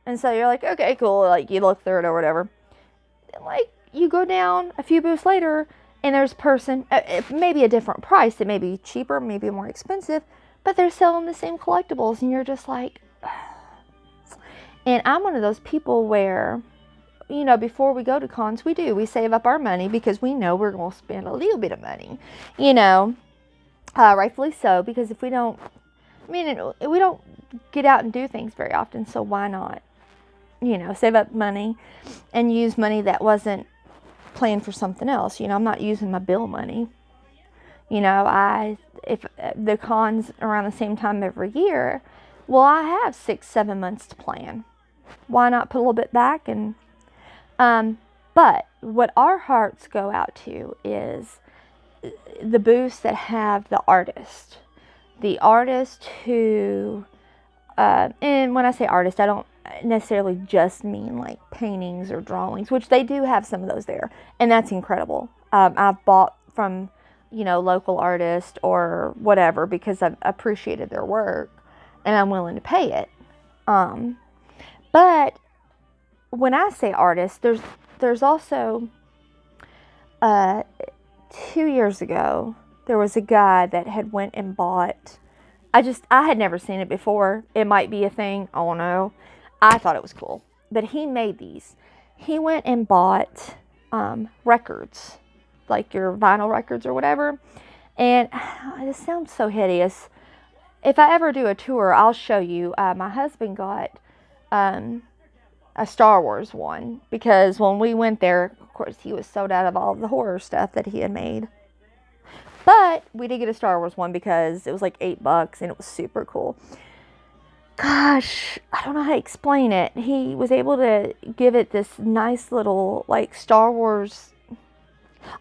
And so you're like, okay, cool. Like, you look through it or whatever. Like, you go down a few booths later, and there's a person, maybe a different price. It may be cheaper, maybe more expensive, but they're selling the same collectibles, and you're just like, and I'm one of those people where, before we go to cons, we save up our money because we know we're going to spend a little bit of money, rightfully so, because if we don't, we don't get out and do things very often, so why not, save up money and use money that wasn't planned for something else. I'm not using my bill money. If the cons around the same time every year, well, I have 6-7 months to plan. Why not put a little bit back? And but what our hearts go out to is the booths that have the artist who, and when I say artist, I don't necessarily just mean like paintings or drawings, which they do have some of those there, and that's incredible. I've bought from, local artists or whatever because I've appreciated their work and I'm willing to pay it. But when I say artist, there's also 2 years ago, there was a guy that had went and bought, I had never seen it before. It might be a thing, I don't know. I thought it was cool. But he made these. He went and bought records, like your vinyl records or whatever. And this sounds so hideous. If I ever do a tour, I'll show you. My husband got a Star Wars one because when we went there, of course, he was sold out of all the horror stuff that he had made. But we did get a Star Wars one because it was like $8 and it was super cool. Gosh, I don't know how to explain it. He was able to give it this nice little like Star Wars.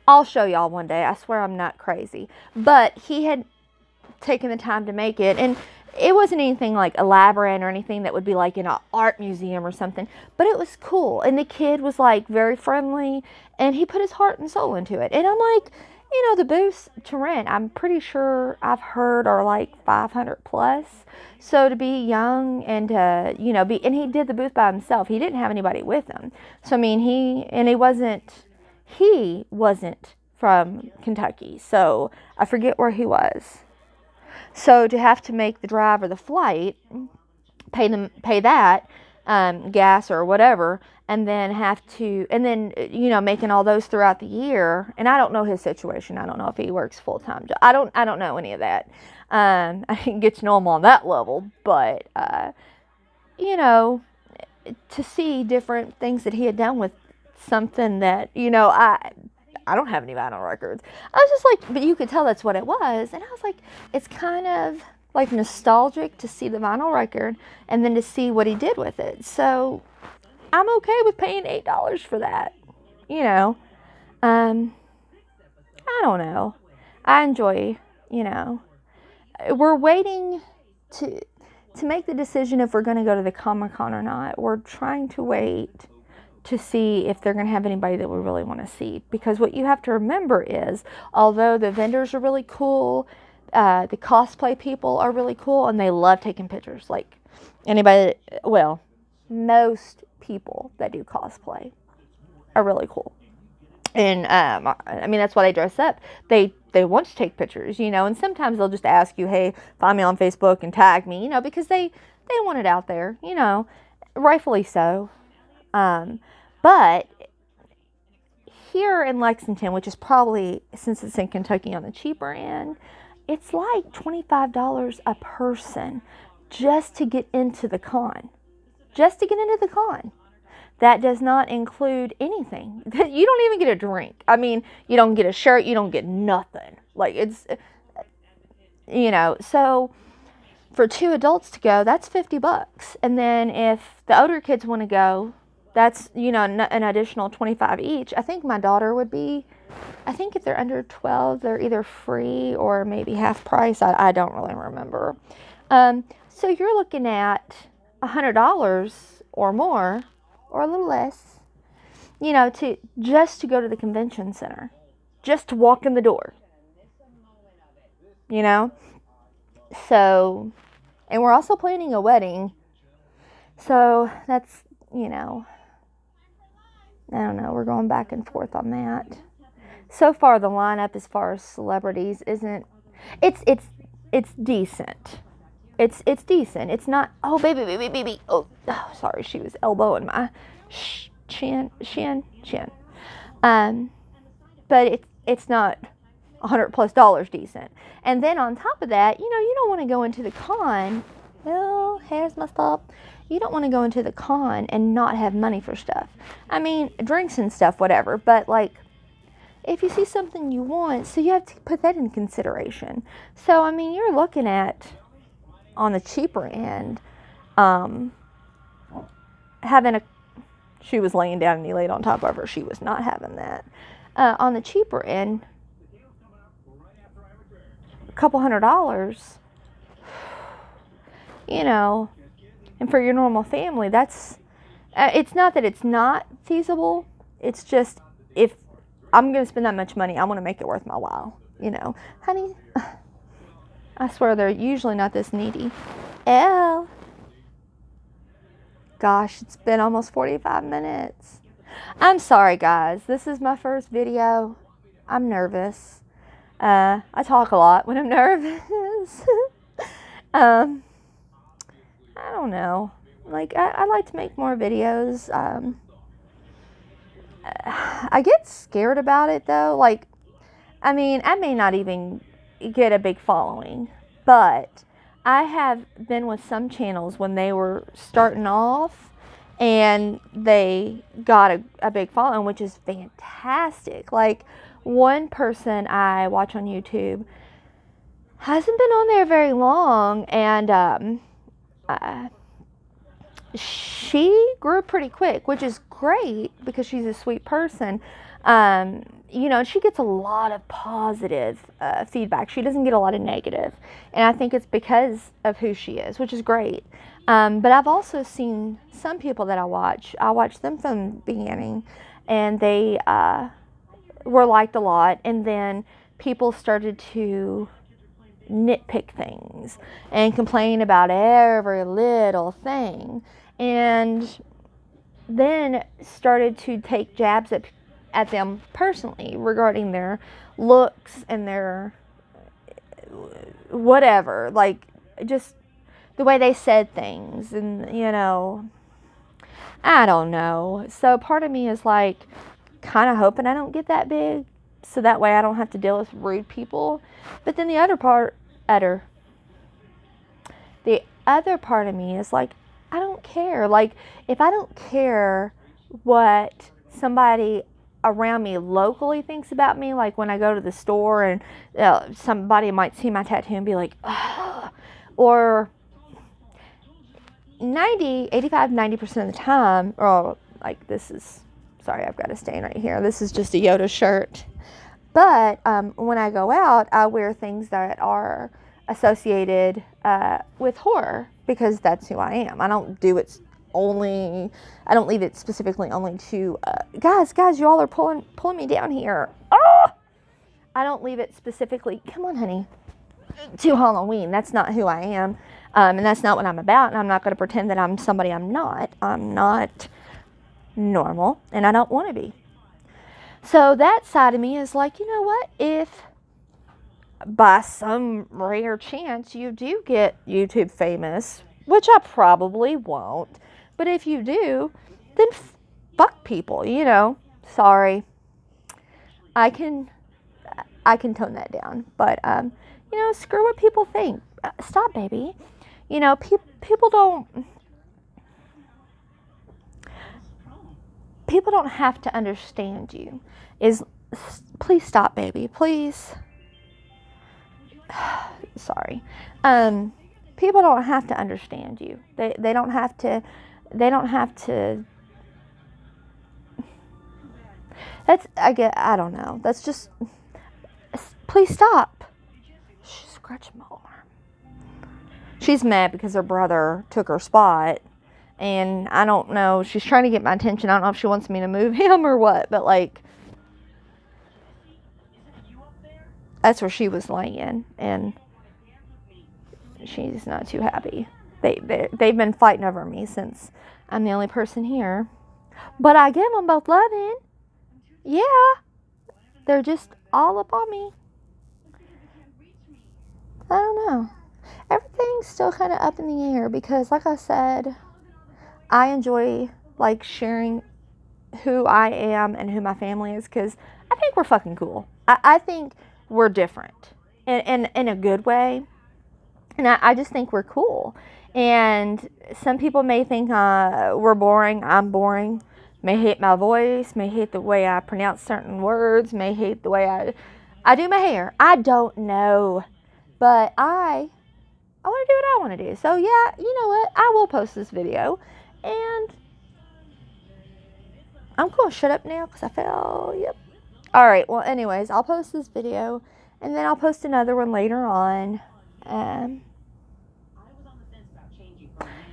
I'll show y'all one day. I swear I'm not crazy. But he had taken the time to make it, and it wasn't anything like elaborate or anything that would be like in an art museum or something, but it was cool. And the kid was like very friendly, and he put his heart and soul into it. And I'm like, the booths to rent, I'm pretty sure I've heard are like 500 plus. So to be young and to, and he did the booth by himself. He didn't have anybody with him. So he wasn't from Kentucky. So I forget where he was. So to have to make the drive or the flight, pay that, gas or whatever, and then making all those throughout the year. And I don't know his situation. I don't know if he works full time. I don't know any of that. I didn't get to know him on that level, but to see different things that he had done with something that I don't have any vinyl records. I was just like, but you could tell that's what it was. And I was like, it's kind of like nostalgic to see the vinyl record and then to see what he did with it. So I'm okay with paying $8 for that. I don't know. I enjoy, we're waiting to make the decision if we're going to go to the Comic-Con or not. We're trying to wait to see if they're going to have anybody that we really want to see. Because what you have to remember is, although the vendors are really cool, the cosplay people are really cool, and they love taking pictures. Like most people that do cosplay are really cool. And that's why they dress up. They want to take pictures, and sometimes they'll just ask you, hey, find me on Facebook and tag me, because they want it out there, rightfully so. But here in Lexington, which is probably, since it's in Kentucky, on the cheaper end, it's like $25 a person just to get into the con. That does not include anything. You don't even get a drink. You don't get a shirt. You don't get nothing. Like, it's, so for 2 adults to go, that's $50. And then if the older kids want to go, that's, an additional $25 each. I think my daughter would be, if they're under 12, they're either free or maybe half price. I don't really remember. So you're looking at $100 or more, or a little less, to go to the convention center, just to walk in the door, So, and we're also planning a wedding. So that's, you know, I don't know. We're going back and forth on that. So far, the lineup as far as celebrities isn't. It's decent. It's decent. It's not. Oh, baby. Oh, sorry. She was elbowing my shin. But it's not $100+ decent. And then on top of that, you don't want to go into the con. Oh, hair's messed up. You don't want to go into the con and not have money for stuff. I mean, drinks and stuff, whatever. But like, if you see something you want, so you have to put that in consideration. So I mean, you're looking at, on the cheaper end, having a. She was laying down and he laid on top of her. She was not having that. On the cheaper end, a couple $100, and for your normal family, that's, it's not that it's not feasible. It's just, if I'm going to spend that much money, I want to make it worth my while. Honey, I swear they're usually not this needy. Elle. Gosh, it's been almost 45 minutes. I'm sorry, guys. This is my first video. I'm nervous. I talk a lot when I'm nervous. I don't know. Like, I like to make more videos. I get scared about it, though. Like, I mean, I may not even get a big following, but I have been with some channels when they were starting off and they got a big following, which is fantastic. Like, one person I watch on YouTube hasn't been on there very long, and she grew pretty quick, which is great because she's a sweet person. She gets a lot of positive feedback. She doesn't get a lot of negative. And I think it's because of who she is, which is great. But I've also seen some people that I watch them from the beginning, and they were liked a lot. And then people started to nitpick things and complain about every little thing. And then started to take jabs at them personally regarding their looks and their whatever, like just the way they said things, and I don't know. So part of me is like kind of hoping I don't get that big, so that way I don't have to deal with rude people. But then the other part of me is like, I don't care. Like, if I don't care what somebody around me locally thinks about me, like when I go to the store and somebody might see my tattoo and be like, ugh, or 90% of the time, or like sorry, I've got a stain right here. This is just a Yoda shirt. But when I go out, I wear things that are associated with horror, because that's who I am. I don't leave it specifically only to guys, you all are pulling me down here. Oh! I don't leave it specifically, come on honey, to Halloween. That's not who I am, and that's not what I'm about, and I'm not going to pretend that I'm somebody I'm not. I'm not normal, and I don't want to be. So that side of me is like, you know what, if by some rare chance you do get YouTube famous, which I probably won't, but if you do, then fuck people, sorry. I can tone that down, but screw what people think. Stop, baby. People don't have to understand you. Please stop, baby, please. Sorry. People don't have to understand you. They don't have to. I don't know. That's just. Please stop. She's scratching my arm. She's mad because her brother took her spot, and I don't know. She's trying to get my attention. I don't know if she wants me to move him or what, but like, that's where she was laying, and she's not too happy. They've been fighting over me since I'm the only person here. But I give them both loving. Yeah. They're just all up on me. I don't know. Everything's still kind of up in the air because, like I said, I enjoy like sharing who I am and who my family is because I think we're fucking cool. I think we're different in a good way. And I just think we're cool. And some people may think we're boring. I'm boring. May hate my voice. May hate the way I pronounce certain words. May hate the way I do my hair. I don't know. But I want to do what I want to do. So yeah, you know what? I will post this video. And I'm going to shut up now because I fell. Yep. Alright, well anyways, I'll post this video. And then I'll post another one later on.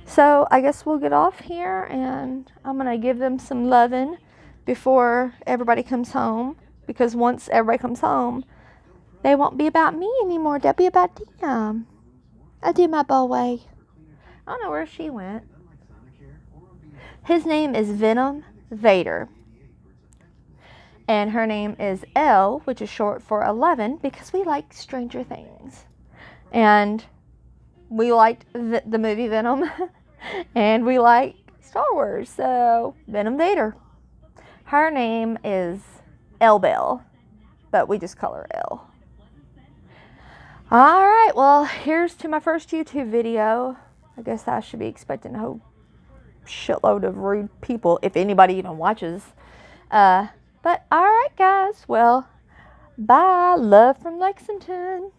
So I guess we'll get off here, and I'm going to give them some loving before everybody comes home, because once everybody comes home, they won't be about me anymore. They'll be about them. I do my boy. I don't know where she went. His name is Venom Vader. And her name is L, which is short for 11, because we like Stranger Things. And we liked the movie Venom. And we like Star Wars, so Venom Vader. Her name is L Bell, but we just call her L. Alright, well, here's to my first YouTube video. I guess I should be expecting a whole shitload of rude people, if anybody even watches. But alright, guys, well, bye. Love from Lexington.